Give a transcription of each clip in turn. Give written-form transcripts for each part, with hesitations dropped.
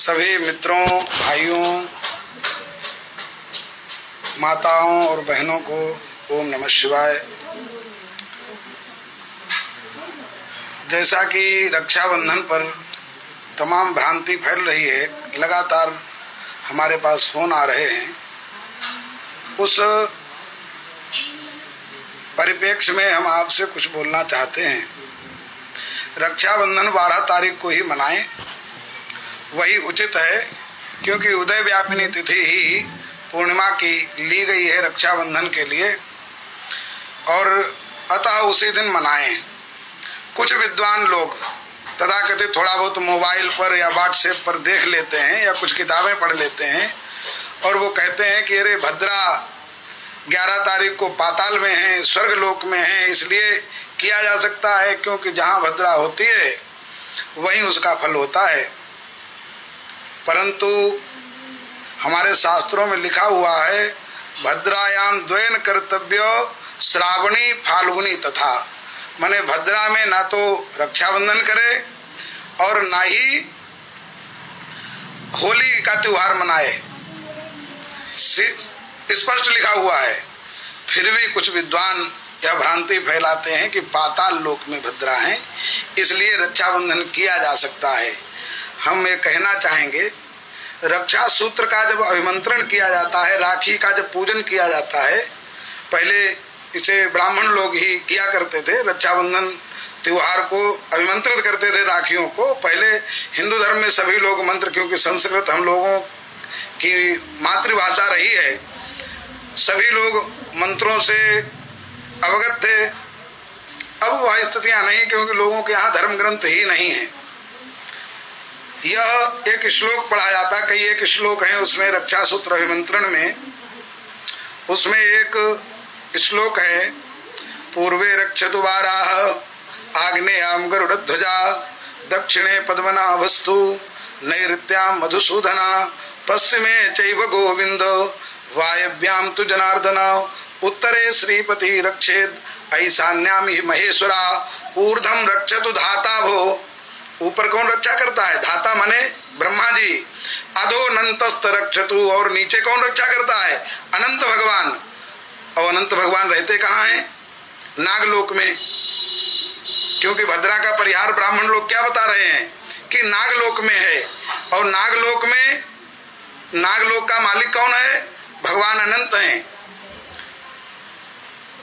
सभी मित्रों, भाइयों, माताओं और बहनों को ओम नमः शिवाय। जैसा कि रक्षाबंधन पर तमाम भ्रांति फैल रही है, लगातार हमारे पास फोन आ रहे हैं, उस परिप्रेक्ष्य में हम आपसे कुछ बोलना चाहते हैं। रक्षाबंधन 12 तारीख को ही मनाएं, वही उचित है, क्योंकि उदय व्यापिनी तिथि ही पूर्णिमा की ली गई है रक्षाबंधन के लिए, और अतः उसी दिन मनाएं। कुछ विद्वान लोग तथाकथित थोड़ा बहुत मोबाइल पर या व्हाट्सएप पर देख लेते हैं या कुछ किताबें पढ़ लेते हैं और वो कहते हैं कि अरे भद्रा 11 तारीख को पाताल में है, स्वर्गलोक में है, इसलिए किया जा सकता है, क्योंकि जहाँ भद्रा होती है वहीं उसका फल होता है। परंतु हमारे शास्त्रों में लिखा हुआ है, भद्रायाम द्वयन कर्तव्य श्रावणी फाल्गुनी तथा, माने भद्रा में ना तो रक्षाबंधन करे और ना ही होली का त्योहार मनाए, स्पष्ट लिखा हुआ है। फिर भी कुछ विद्वान यह भ्रांति फैलाते हैं कि पाताल लोक में भद्रा है, इसलिए रक्षाबंधन किया जा सकता है। हम ये कहना चाहेंगे, रक्षा सूत्र का जब अभिमंत्रण किया जाता है, राखी का जब पूजन किया जाता है, पहले इसे ब्राह्मण लोग ही किया करते थे, रक्षाबंधन त्योहार को अभिमंत्रित करते थे राखियों को। पहले हिंदू धर्म में सभी लोग मंत्र, क्योंकि संस्कृत हम लोगों की मातृभाषा रही है, सभी लोग मंत्रों से अवगत थे। अब वह स्थितियां नहीं, क्योंकि लोगों के यहाँ धर्म ग्रंथ ही नहीं है। यह एक श्लोक पढ़ा जाता, कई एक श्लोक हैं उसमें रक्षा सूत्र अभिमंत्रण में। उसमें एक श्लोक है, पूर्वे रक्षतु वाराह आग्नेयाम गरुड़ध्वजा दक्षिणे पद्मनाभस्तु नैऋत्याम मधुसूदना पश्चिमे चैव गोविंद वायव्याम तु जनार्दना उत्तरे श्रीपति रक्षेद ऐशान्याम ही महेश्वरा ऊर्ध्वम रक्षतु धाता भो। ऊपर कौन रक्षा करता है? धाता माने ब्रह्मा जी। अधो अनंतस्त रक्षतु, और नीचे कौन रक्षा करता है? अनंत भगवान। और अनंत भगवान रहते कहाँ हैं? नागलोक में। क्योंकि भद्रा का परिहार ब्राह्मण लोग क्या बता रहे हैं कि नागलोक में है, और नागलोक में नागलोक का मालिक कौन है? भगवान अनंत हैं।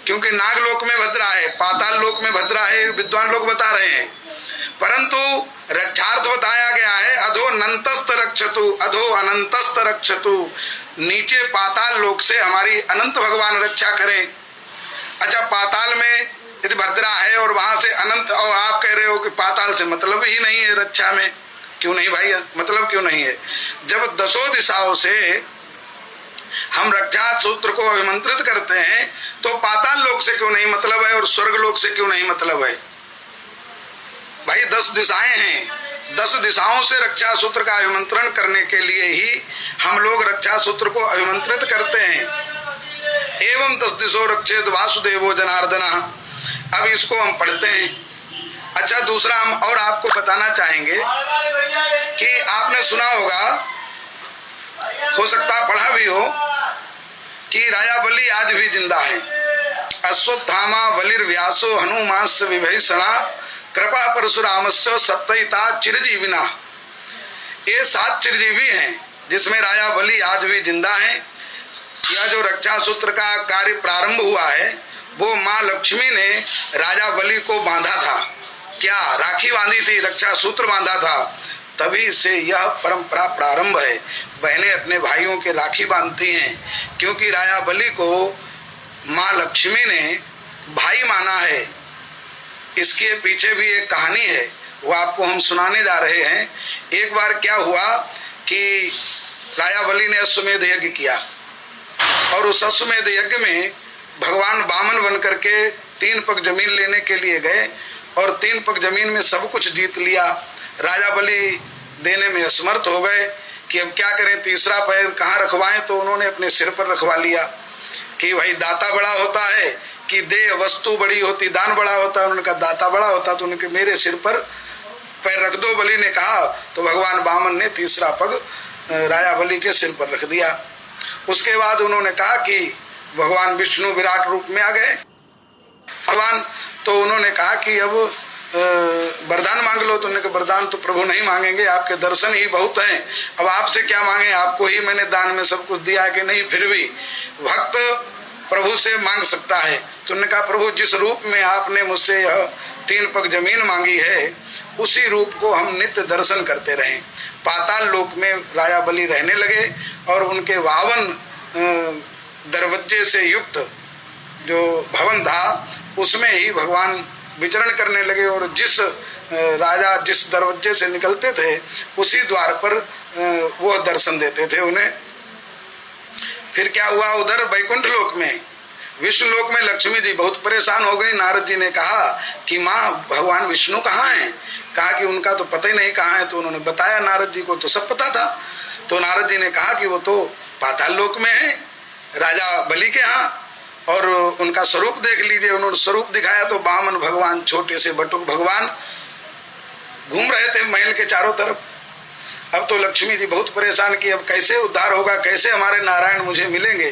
क्योंकि नागलोक में भद्रा है, पाताल लोक में भद्रा है, विद्वान लोग बता रहे हैं। परंतु रक्षार्थ बताया गया है, अधो अनंतस्त रक्षतु, अधो अनंतस्त रक्षतु, नीचे पाताल लोक से हमारी अनंत भगवान रक्षा करें। अच्छा, पाताल में यदि भद्रा है और वहां से अनंत, और आप कह रहे हो कि पाताल से मतलब ही नहीं है रक्षा में, क्यों नहीं भाई, मतलब क्यों नहीं है? जब दसों दिशाओं से हम रक्षा सूत्र को अभिमंत्रित करते हैं तो पाताल लोक से क्यों नहीं मतलब है और स्वर्ग लोक से क्यों नहीं मतलब है? भाई 10 दिशाएं हैं, 10 दिशाओं से रक्षा सूत्र का अभिमंत्रण करने के लिए ही हम लोग रक्षा सूत्र को अभिमंत्रित करते हैं। एवं 10 दिशो रक्षेत वासुदेवो जनार्दना। अब इसको हम पढ़ते हैं। अच्छा, दूसरा हम और आपको बताना चाहेंगे कि आपने सुना होगा, हो सकता पढ़ा भी हो, कि राजा बलि आज भी जिंदा है। अश्वत्थामा बलिर्व्यासो हनुमांस विभीषणा कृपा परशुरामस्य सप्तहिता चिरजीविना। ये 7 चिरजीवी हैं जिसमें राजा बलि आज भी जिंदा हैं। यह जो रक्षा सूत्र का कार्य प्रारंभ हुआ है, वो माँ लक्ष्मी ने राजा बलि को बांधा था। क्या? राखी बांधी थी, रक्षा सूत्र बांधा था, तभी से यह परंपरा प्रारंभ है। बहनें अपने भाइयों के राखी बांधती हैं, क्योंकि राजा बलि को माँ लक्ष्मी ने भाई माना है। इसके पीछे भी एक कहानी है, वो आपको हम सुनाने जा रहे हैं। एक बार क्या हुआ कि राजा बलि ने अश्वमेध यज्ञ किया, और उस अश्वमेध यज्ञ में भगवान वामन बन करके 3 पग जमीन लेने के लिए गए, और 3 पग जमीन में सब कुछ जीत लिया। राजा बलि देने में असमर्थ हो गए कि अब क्या करें, तीसरा पैर कहाँ रखवाएं, तो उन्होंने अपने सिर पर रखवा लिया कि भाई दाता बड़ा होता है कि दे वस्तु बड़ी होती, दान बड़ा होता है। उनका दाता बड़ा होता, तो उनके मेरे सिर पर पैर रख दो, बलि ने कहा। तो भगवान वामन ने तीसरा पग राजा बलि के सिर पर रख दिया। उसके बाद उन्होंने कहा कि भगवान विष्णु विराट रूप में आ गए भगवान। तो उन्होंने कहा कि अब वरदान मांग लो। तो उन्होंने कहा वरदान तो प्रभु नहीं मांगेंगे, आपके दर्शन ही बहुत हैं, अब आपसे क्या मांगे, आपको ही मैंने दान में सब कुछ दिया है कि नहीं, फिर भी भक्त प्रभु से मांग सकता है। तो उन्होंने कहा प्रभु जिस रूप में आपने मुझसे यह 3 पग जमीन मांगी है, उसी रूप को हम नित्य दर्शन करते रहें। पाताल लोक में राजा बलि रहने लगे और उनके 52 दरवाजे से युक्त जो भवन था उसमें ही भगवान विचरण करने लगे, और जिस राजा जिस दरवाजे से निकलते थे उसी द्वार पर वो दर्शन देते थे उन्हें। फिर क्या हुआ, उधर वैकुंठ लोक में विष्णु लोक में लक्ष्मी जी बहुत परेशान हो गई। नारद जी ने कहा कि माँ भगवान विष्णु कहाँ हैं? कहा कि उनका तो पता ही नहीं कहाँ है। तो उन्होंने बताया, नारद जी को तो सब पता था। तो नारद जी ने कहा कि वो तो पाताल लोक में है राजा बलि के यहाँ, और उनका स्वरूप देख लीजिए। उन्होंने स्वरूप दिखाया तो वामन भगवान, छोटे से बटुक भगवान घूम रहे थे महल के चारों तरफ। अब तो लक्ष्मी जी बहुत परेशान की, अब कैसे उद्धार होगा, कैसे हमारे नारायण मुझे मिलेंगे।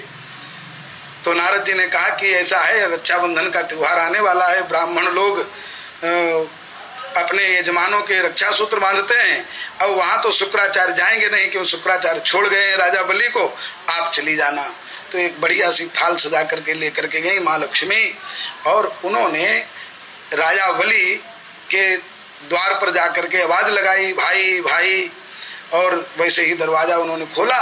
तो नारद जी ने कहा कि ऐसा है, रक्षाबंधन का त्योहार आने वाला है, ब्राह्मण लोग अपने यजमानों के रक्षा सूत्र बांधते हैं। अब वहां तो शुक्राचार्य जाएंगे नहीं, क्यों शुक्राचार्य छोड़ गए हैं राजा बलि को, आप चली जाना। तो एक बढ़िया सी थाल सजा करके लेकर के गई माँ लक्ष्मी, और उन्होंने राजा बलि के द्वार पर जाकर के आवाज लगाई, भाई भाई। और वैसे ही दरवाजा उन्होंने खोला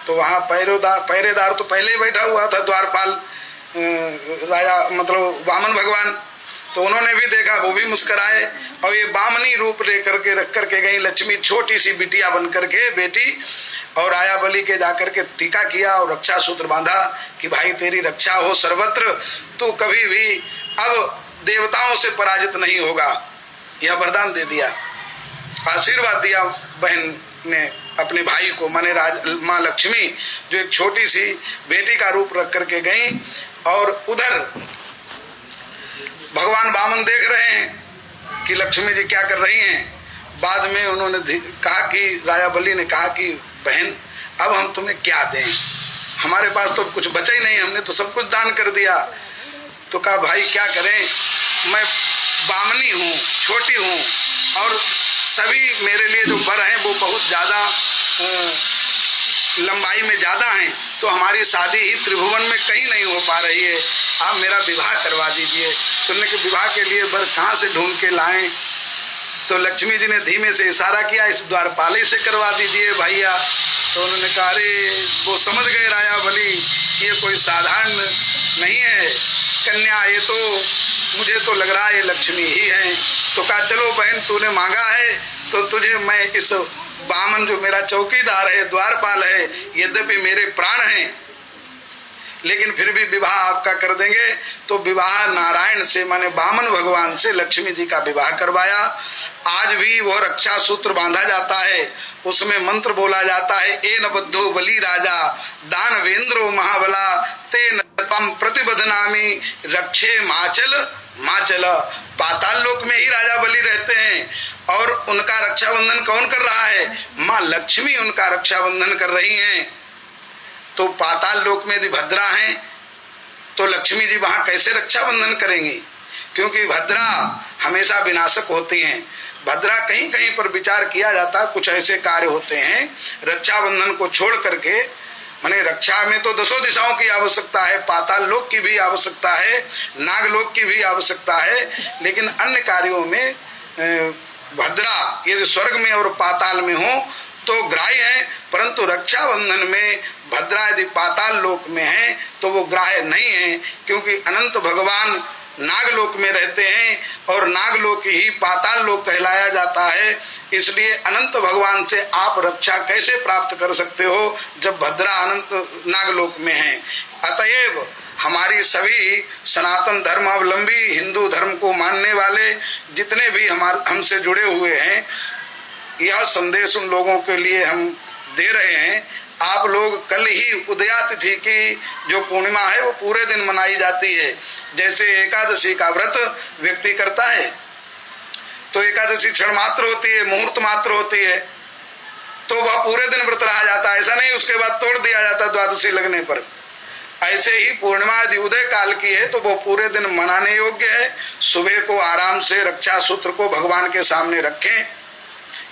तो वहाँ पहरेदार तो पहले ही बैठा हुआ था, द्वारपाल राजा मतलब वामन भगवान। तो उन्होंने भी देखा, वो भी मुस्कुराए, और ये बामनी रूप लेकर के रख करके गई लक्ष्मी, छोटी सी बिटिया बन करके बेटी, और राजा बलि के जाकर के टीका किया और रक्षा सूत्र बांधा कि भाई तेरी रक्षा हो सर्वत्र, तू कभी भी अब देवताओं से पराजित नहीं होगा। यह वरदान दे दिया, आशीर्वाद दिया बहन ने अपने भाई को, माने माँ लक्ष्मी जो एक छोटी सी बेटी का रूप रख करके गई। और उधर भगवान वामन देख रहे हैं कि लक्ष्मी जी क्या कर रही हैं। बाद में उन्होंने कहा कि राजा बलि ने कहा कि बहन अब हम तुम्हें क्या दें, हमारे पास तो कुछ बचा ही नहीं, हमने तो सब कुछ दान कर दिया। तो कहा भाई क्या करें, मैं बामनी हूँ, छोटी हूँ, और सभी मेरे लिए जो वर हैं वो बहुत ज़्यादा लंबाई में ज़्यादा हैं, तो हमारी शादी ही त्रिभुवन में कहीं नहीं हो पा रही है, आप मेरा विवाह करवा दीजिए। सुनने के विवाह के लिए वर कहाँ से ढूंढ के लाएं। तो लक्ष्मी जी ने धीमे से इशारा किया, इस द्वारपाली से करवा दीजिए भैया। तो उन्होंने कहा अरे वो समझ गए राजा बलि ये कोई साधारण नहीं है कन्या, ये तो मुझे तो लग रहा है ये लक्ष्मी ही है। तो कहा चलो बहन तूने मांगा है तो तुझे मैं इस बामन जो मेरा चौकीदार है, द्वारपाल है, यद्यपि मेरे प्राण हैं लेकिन फिर भी विवाह आपका कर देंगे। तो विवाह नारायण से माने वामन भगवान से लक्ष्मी जी का विवाह करवाया। आज भी वो रक्षा सूत्र बांधा जाता है, उसमें मंत्र बोला जाता है, एन बद्धो बलि राजा दानवेंद्रो महाबला तेन तम प्रतिबद्धनामी रक्षे माचल माचल। पाताल लोक में ही राजा बलि रहते हैं और उनका रक्षाबंधन कौन कर रहा है? माँ लक्ष्मी उनका रक्षाबंधन कर रही हैं। तो पाताल लोक में यदि भद्रा हैं तो लक्ष्मी जी वहां कैसे रक्षाबंधन करेंगी? क्योंकि भद्रा हमेशा विनाशक होती हैं। भद्रा कहीं कहीं पर विचार किया जाता, कुछ ऐसे कार्य होते हैं रक्षाबंधन को छोड़ करके, माने रक्षा में तो दसों दिशाओं की आवश्यकता है, पाताल लोक की भी आवश्यकता है, नागलोक की भी आवश्यकता है, लेकिन अन्य कार्यों में भद्रा यदि स्वर्ग में और पाताल में हो तो ग्राह्य है, परंतु रक्षाबंधन में भद्रा यदि पाताल लोक में है तो वो ग्राह्य नहीं है, क्योंकि अनंत भगवान नागलोक में रहते हैं और नागलोक ही पाताल लोक कहलाया जाता है। इसलिए अनंत भगवान से आप रक्षा कैसे प्राप्त कर सकते हो जब भद्रा अनंत नागलोक में है? अतएव हमारी सभी सनातन धर्मावलंबी हिंदू धर्म को मानने वाले जितने भी हमसे जुड़े हुए हैं, यह संदेश उन लोगों के लिए हम दे रहे हैं। आप लोग कल ही उदया तिथि की जो पूर्णिमा है वो पूरे दिन मनाई जाती है। जैसे एकादशी का व्रत व्यक्ति करता है तो एकादशी क्षण मात्र होती है, मुहूर्त मात्र होती है, तो वह पूरे दिन व्रत रहा जाता है। ऐसा नहीं उसके बाद तोड़ दिया जाता द्वादशी लगने पर। ऐसे ही पूर्णिमा यदि उदय काल की है तो वो पूरे दिन मनाने योग्य है। सुबह को आराम से रक्षा सूत्र को भगवान के सामने रखें,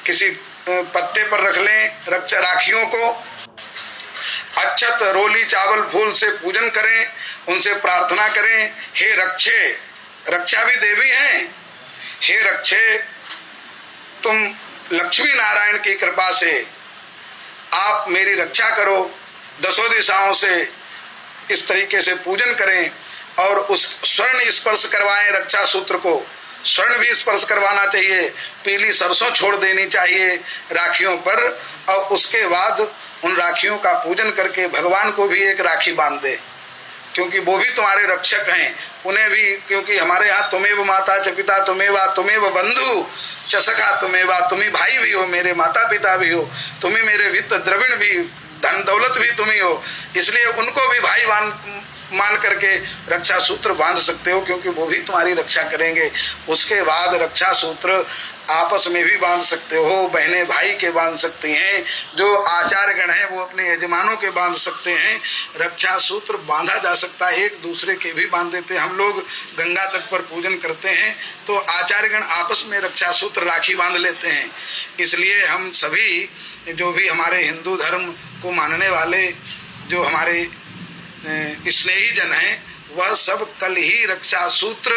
किसी पत्ते पर रख लें, राखियों को अक्षत, रोली, चावल, फूल से पूजन करें, उनसे प्रार्थना करें, हे रक्षे, रक्षा भी देवी हैं, हे रक्षे, तुम लक्ष्मी नारायण की कृपा से आप मेरी रक्षा करो। दसों दिशाओं से इस तरीके से पूजन करें और उस स्वर्ण स्पर्श करवाएं रक्षा सूत्र को। स्वर्ण भी स्पर्श करवाना चाहिए, पीली सरसों छोड़ देनी चाहिए राखियों पर, और उसके बाद उन राखियों का पूजन करके भगवान को भी एक राखी बांध दे, क्योंकि वो भी तुम्हारे रक्षक हैं। उन्हें भी, क्योंकि हमारे यहाँ तुमेव माता च पिता तुमेवा तुमेव बंधु च सखा तुमेवा, तुम ही भाई भी हो, मेरे माता पिता भी हो, तुम ही मेरे वित्त द्रविण भी, धन दौलत भी तुम ही हो, इसलिए उनको भी भाई मान करके रक्षा सूत्र बांध सकते हो, क्योंकि वो भी तुम्हारी रक्षा करेंगे। उसके बाद रक्षा सूत्र आपस में भी बांध सकते हो, बहनें भाई के बांध सकती हैं, जो आचार्य गण हैं वो अपने यजमानों के बांध सकते हैं। रक्षा सूत्र बांधा जा सकता है, एक दूसरे के भी बांध देते हैं। हम लोग गंगा तट पर पूजन करते हैं तो आचार्य गण आपस में रक्षा सूत्र राखी बांध लेते हैं। इसलिए हम सभी जो भी हमारे हिंदू धर्म को मानने वाले जो हमारे स्नेही जन हैं, वह सब कल ही रक्षा सूत्र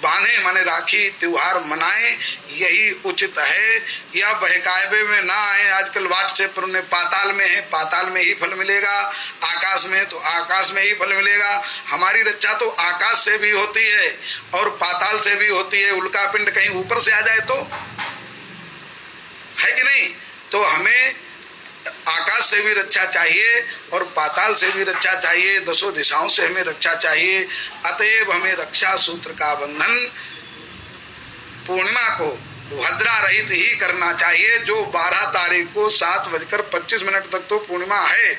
बांधे, माने राखी त्योहार मनाएं, यही उचित है। या बहकावे में ना आए। आजकल व्हाट्सएप पर उन्हें पाताल में है, पाताल में ही फल मिलेगा, आकाश में तो आकाश में ही फल मिलेगा। हमारी रक्षा तो आकाश से भी होती है और पाताल से भी होती है। उल्का पिंड कहीं ऊपर से आ जाए तो है कि नहीं? तो हमें आकाश से भी रक्षा चाहिए और पाताल से भी रक्षा चाहिए, दसों दिशाओं से हमें रक्षा चाहिए। अतएव हमें रक्षा सूत्र का बंधन पूर्णिमा को भद्रा रहित ही करना चाहिए। जो 12 तारीख को 7:25 तक तो पूर्णिमा है,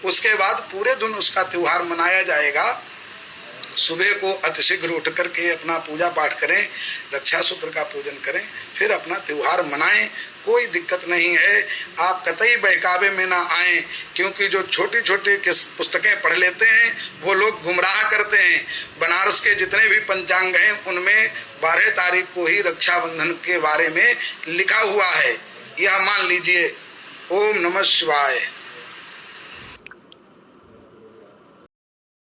उसके बाद पूरे दिन उसका त्योहार मनाया जाएगा। सुबह को अतिशीघ्र उठ करके अपना पूजा पाठ करें, रक्षा सूत्र का पूजन करें, फिर अपना त्योहार मनाएं, कोई दिक्कत नहीं है। आप कतई बहकावे में ना आएं, क्योंकि जो छोटी छोटी पुस्तकें पढ़ लेते हैं वो लोग गुमराह करते हैं। बनारस के जितने भी पंचांग हैं उनमें 12 तारीख को ही रक्षाबंधन के बारे में लिखा हुआ है, यह मान लीजिए। ओम नमः शिवाय।